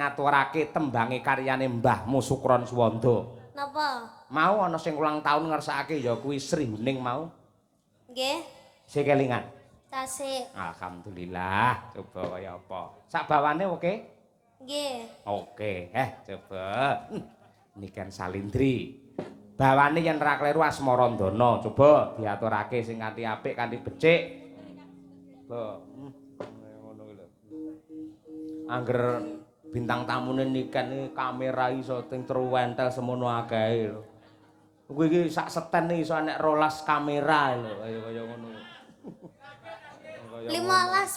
ngaturake tembange karyane Mbahmu Sukron Suwanda. Napa? Mau ana sing ulang tahun ngersakake ya kuwi Sri Huning mau. Nggih. Sing kelingan. Tasik. Alhamdulillah. Coba kaya apa? Sak bawane oke? Nggih. Oke. Coba. Ini kan Salindri. Bawane yen ra kleru Asmarandana. Coba diaturake sing kanthi apik, kanthi becik. Ngono lho. Angger bintang tamune niken iki kamera iso ting truwentel semono akehe lho. Kuwi iki sak seten iso nek 12 kamera lho kaya ngono. 15,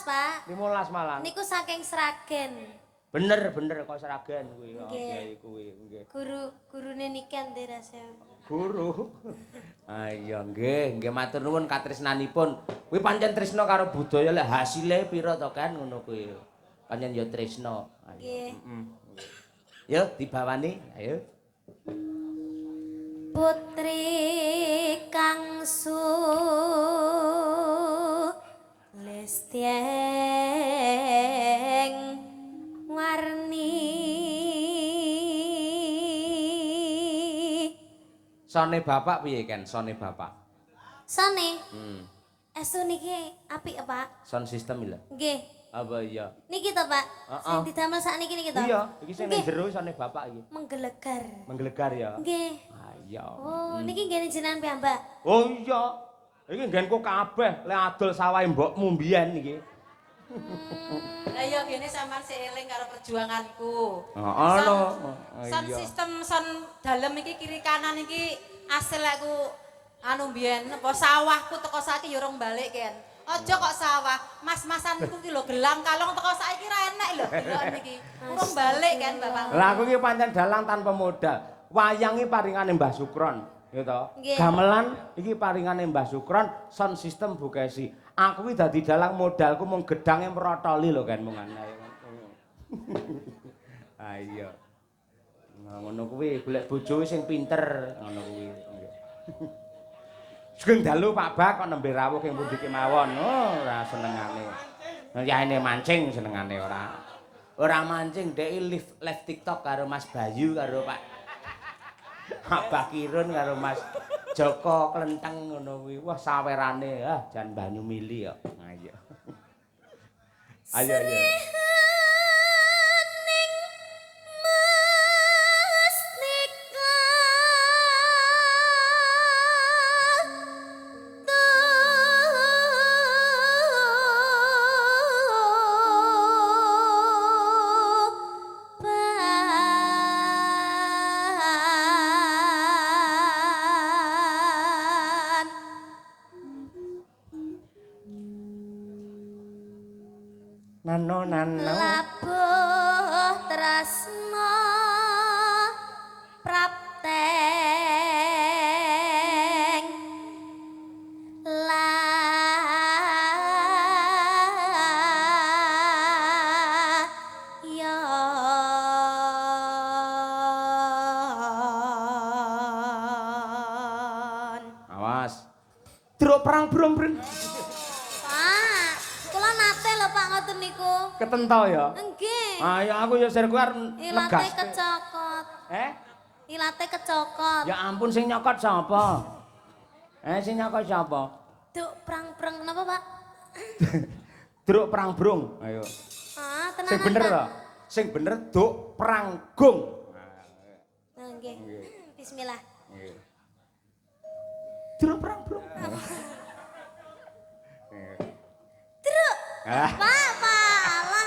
Pak. 15 malah. Niku saking Sragen. Bener kok Sragen kuwi. Nggih. Kuwi nggih. Gurune niken Terasa. Guru. Iya nggih matur nuwun katresnanipun. Kuwi pancen tresna karo budaya lek hasile pira to kan ngono kuwi. Pancen ya tresna. Nggih. Yo dibawani, ayo. Putri Kangsu Lestieng warni Sone bapak piye kan sone bapak? Sone. Esu niki apik Pak? Sound system lho. Nggih. Apa iya? Niki to Pak? Sing didamel sakniki niki to? Iya, iki sing nang jero sone bapak iki. Menggelegar. Menggelegar ya. Nggih. Iya. Oh, niki nggene jenengan piyambak. Oh iya. Iki nggenku kabeh lek adol sawahe mbokmu mbiyen iki. Lah iya gene sampean sik eling karo perjuanganku. Heeh lho. Sound sistem sound dalem iki kiri kanan iki asil aku anu mbiyen apa sawahku teko saiki ya urung balik Ken. Aja kok sawah, mas-masanku ki lho gelang kalong teko saiki ra enek lho deloken iki. Urung balik kan Bapak. Lah aku iki pancen dalang tanpa modal. Wayang iki paringane Mbah Sukron, ya to. Nggih. Gamelan iki paringane Mbah Sukron, sound system Bukesi. Aku iki dadi dalang modalku mung gedange mrotoli lho kan mung ana. Ah iya. Nah ngono kuwi golek bojo sing pinter ngono kuwi. Sugeng dalu Pak Bak kok nembe rawuh ing pundi kemawon. Oh, ora senengane. Yaene mancing senengane ora. Ora mancing dhek live TikTok karo Mas Bayu karo Pak Abah Kirun karo Mas Joko Klenteng ngono kuwi. Wah sawerane jan banyu mili kok. Ayo. Ayo. Nano. Labuh tresna prapteng layan. Awas. Truk perang brong-brong. Pak, kula nate lho Pak ngoten niku. Ketento ya. Nggih. Ayo aku ya sir kuwi arep Ilate negas. kecokot. Ilate kecokot. Ya ampun sing nyokot sapa? Sing nyokot sapa? Duk prang-prang napa, Pak? Druk perang brong. Ayo. Ah, tenanan. Sing bener Pak. to? Sing bener duk peranggung. Nah, nggih. Bismillah. Nggih. Druk perang brong. Truk. Ah. Pak, alah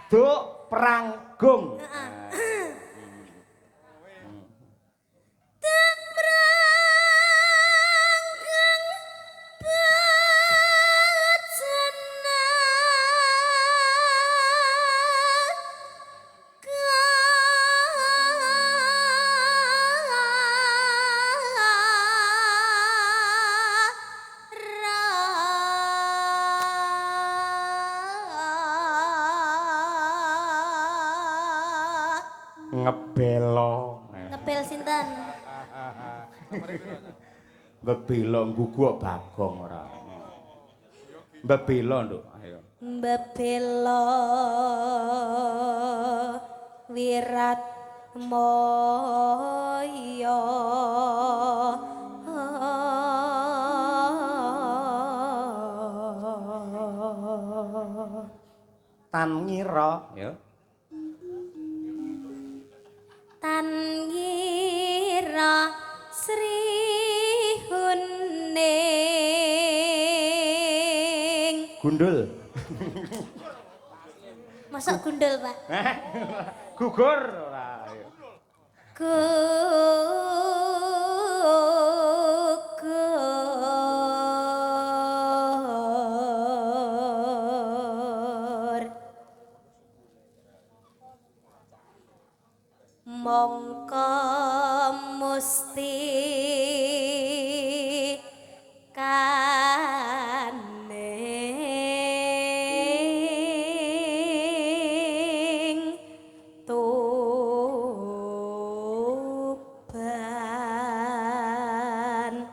Duk peranggung. Duk pranggang bajana Ngebelo. Ngepel sinten? Ngebelo ngguguk Bagong ora. Mbebelo nduk. Ayo. bebelo wirat moyo tan ngira ya tan ngira Sri Huning gundul masuk gundul Pak gugur ora ya gugur mongko musti kaning tuban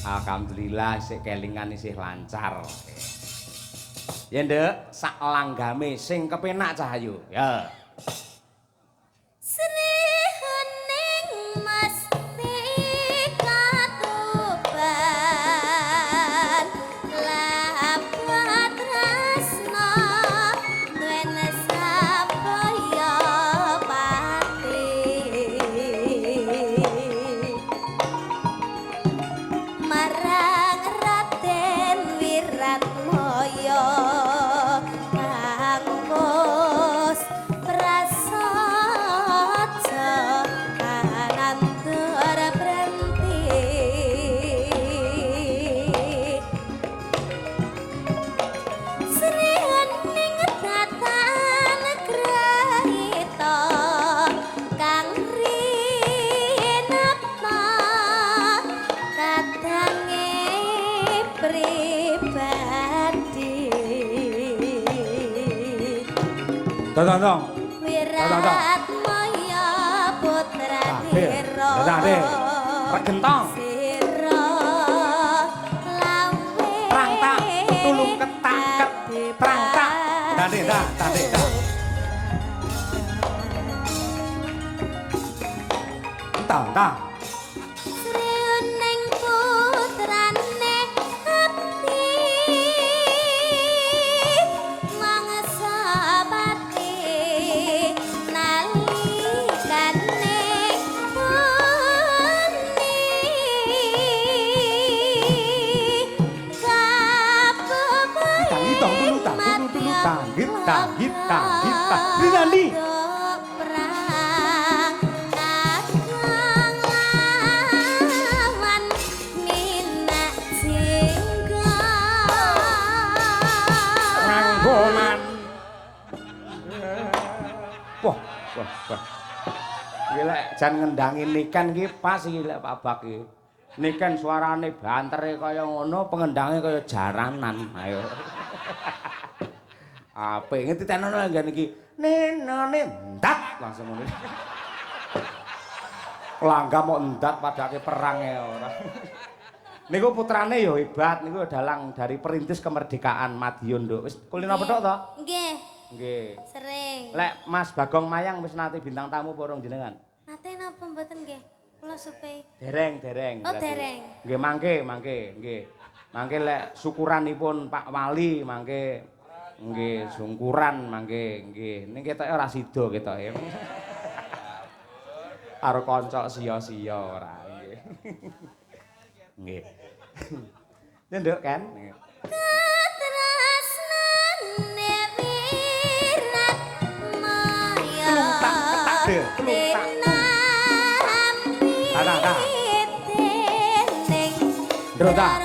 alhamdulillah sik kelingan isih lancar ya nduk sak langgame sing kepenak Cahayu ya Sri Huning mesti katuban lapat tresna duwene sapaya pati marang Raden Wiratmaya kang wis prasaja kanandur brenti Sri Huning tatan grahita kang rinapa kadange pribadi tong Wiratmaya putra Dira regentong Sira lawe Perang tak, tulung ketak, perang tak. Tadi dah. Tak. Sri Huning putrane abdi mangsa pati nalikane puni kabebayan Kita. Rinandi. perang agang lawan minak singgah Ranggoman. Wah. Iki lek jan ngendangi Niken iki pas iki lek Pak Bak iki. Niken suarane bantere kaya ngono, pengendange kaya jaranan. Ayo. Apik ngetitenono ngene iki. Nenone ndak langsung ngono. Langgam mau ndak padake perang ya ora. Niku putrane ya hebat niku dalang dari perintis kemerdekaan Madiun, Nduk. Wis kulino petok to? nggih Nggih. sering Lek Mas Bagong Mayang wis nate bintang tamu apa urung jenengan? nate napa mboten nggih kula supe Dereng. Oh, berarti. dereng. Nggih mangke, nggih. Mangke lek syukuranipun Pak Wali mangke nggih syukuran mangke nggih. Ning ketoke ora sida ketoke. Karo kanca sia-sia ora nggih. Nggih. Nduk kan? Nggih. Katresnane wirat maya Kelungtak, ketak deh, kelungtak. Ada. Ndrota.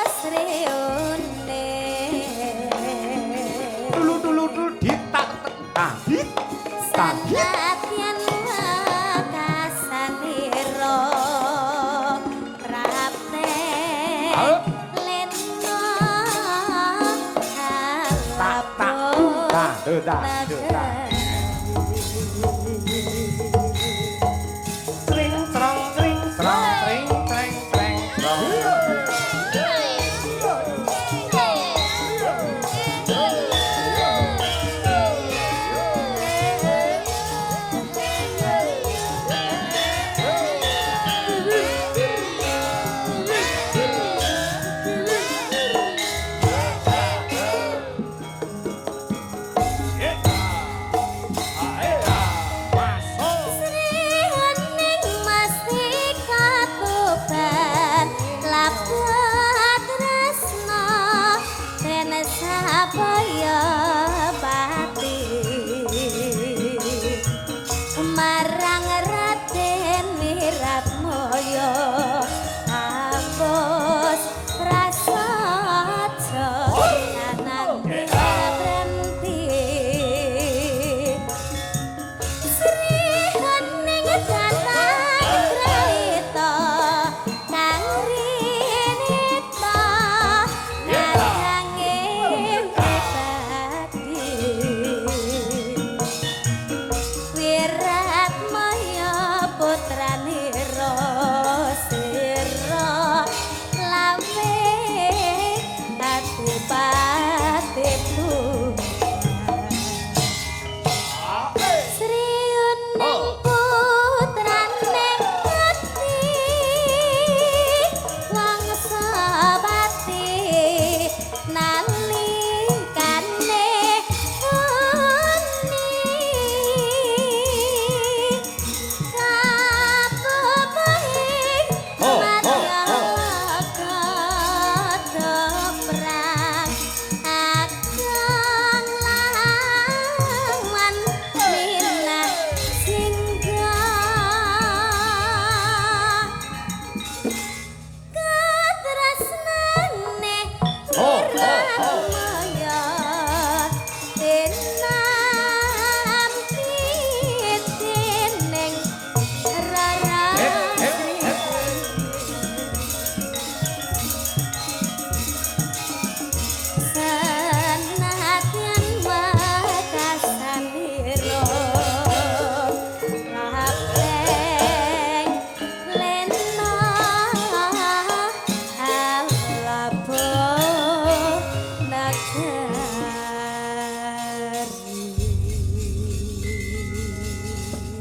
Sri Huning Tulu ditak tagit. Sanadyan wakasanira prapte lena Tak.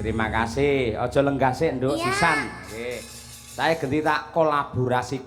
Terima kasih. Aja lenggah sik, Nduk, Iya. sisan. Nggih. Saya genti tak kolaborasi